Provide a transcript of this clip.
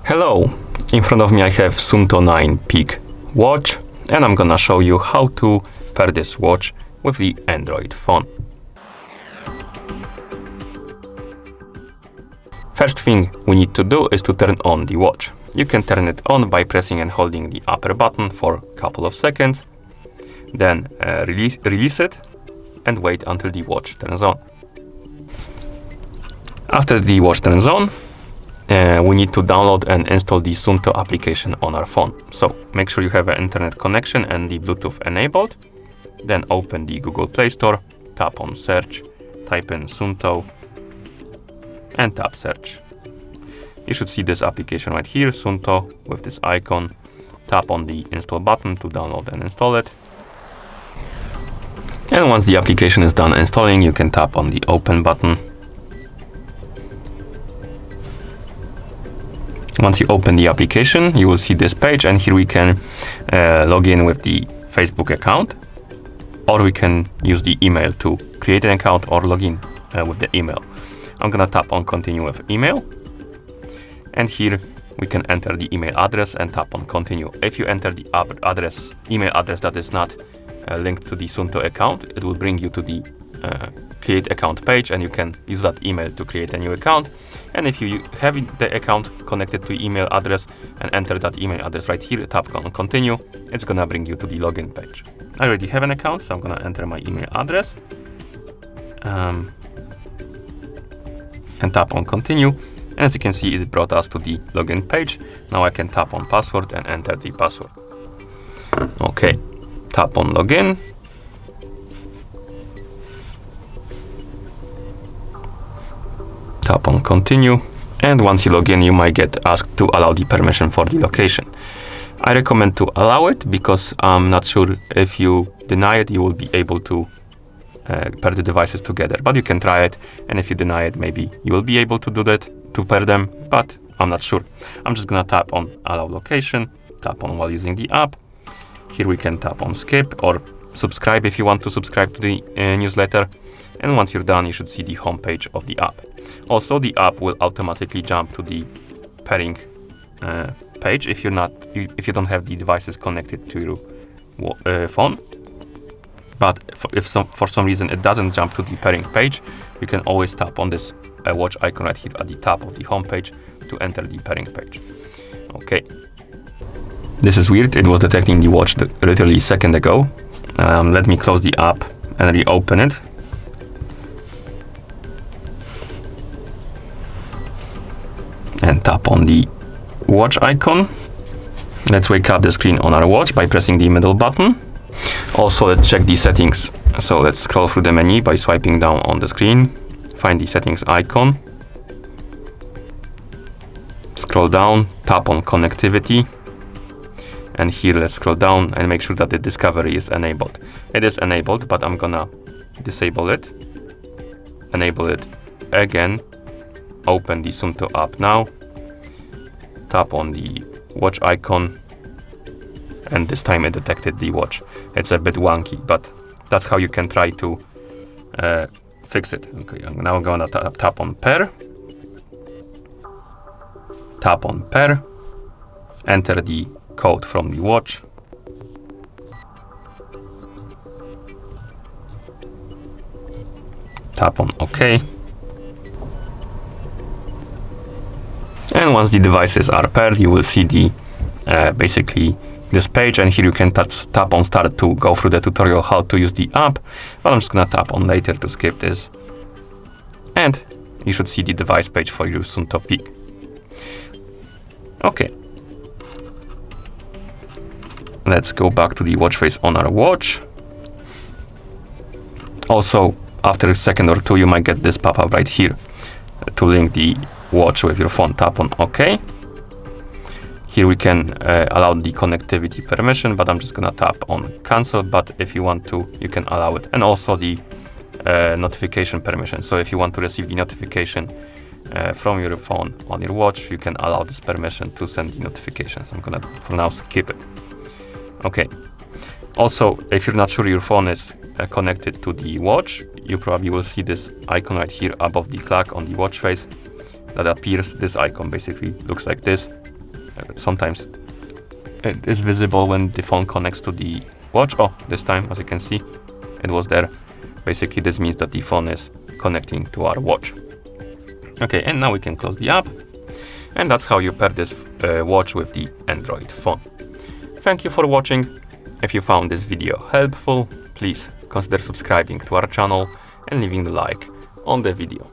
Hello, in front of me I have Suunto 9 Peak watch, and I'm gonna show you how to pair this watch with the Android phone. First thing we need to do is to turn on the watch. You can turn it on by pressing and holding the upper button for a couple of seconds, then release it and wait until the watch turns on. After the watch turns on, we need to download and install the Suunto application on our phone. So make sure you have an internet connection and the Bluetooth enabled. Then open the Google Play Store, tap on search, type in Suunto and tap search. You should see this application right here, Suunto, with this icon. Tap on the install button to download and install it. And once the application is done installing, you can tap on the open button. Once you open the application, you will see this page, and here we can log in with the Facebook account, or we can use the email to create an account or log in with the email. I'm gonna tap on continue with email, and here we can enter the email address and tap on continue. If you enter the email address that is not linked to the Suunto account, it will bring you to the create account page, and you can use that email to create a new account. And if you have the account connected to email address and enter that email address right here, tap on continue, it's gonna bring you to the login page. I already have an account, so I'm gonna enter my email address and tap on continue. And as you can see, it brought us to the login page. Now I can tap on password and enter the password. Okay, tap on login. Tap on continue, and once you log in, you might get asked to allow the permission for the location. I recommend to allow it because I'm not sure if you deny it, you will be able to pair the devices together. But you can try it, and if you deny it, maybe you will be able to do that, to pair them, but I'm not sure. I'm just gonna tap on allow location, tap on while using the app. Here we can tap on skip or subscribe if you want to subscribe to the newsletter. And once you're done, you should see the home page of the app. Also, the app will automatically jump to the pairing page if you don't have the devices connected to your phone. But if for some reason it doesn't jump to the pairing page, you can always tap on this watch icon right here at the top of the home page to enter the pairing page. Okay. This is weird. It was detecting the watch literally a second ago. Let me close the app and reopen it. And tap on the watch icon. Let's wake up the screen on our watch by pressing the middle button. Also, let's check the settings. So let's scroll through the menu by swiping down on the screen. Find the settings icon. Scroll down, tap on connectivity. And here let's scroll down and make sure that the discovery is enabled. It is enabled, but I'm gonna disable it. Enable it again. Open the Suunto app now, tap on the watch icon, and this time it detected the watch. It's a bit wonky, but that's how you can try to fix it. Okay, now I'm gonna tap on pair, enter the code from the watch, tap on OK. And once the devices are paired, you will see the basically this page, and here you can tap on start to go through the tutorial how to use the app, but I'm just gonna tap on later to skip this. And you should see the device page for your Suunto Peak. Okay. Let's go back to the watch face on our watch. Also, after a second or two, you might get this pop-up right here to link the watch with your phone. Tap on OK. Here we can allow the connectivity permission, but I'm just gonna tap on cancel. But if you want to, you can allow it. And also the notification permission. So if you want to receive the notification from your phone on your watch, you can allow this permission to send the notifications. I'm gonna for now skip it. Okay. Also, if you're not sure your phone is connected to the watch, you probably will see this icon right here above the clock on the watch face. that appears. This icon basically looks like this. Sometimes it is visible when the phone connects to the watch. Oh, this time, as you can see, it was there. Basically, this means that the phone is connecting to our watch. Okay, and now we can close the app. And that's how you pair this watch with the Android phone. Thank you for watching. If you found this video helpful, please consider subscribing to our channel and leaving a like on the video.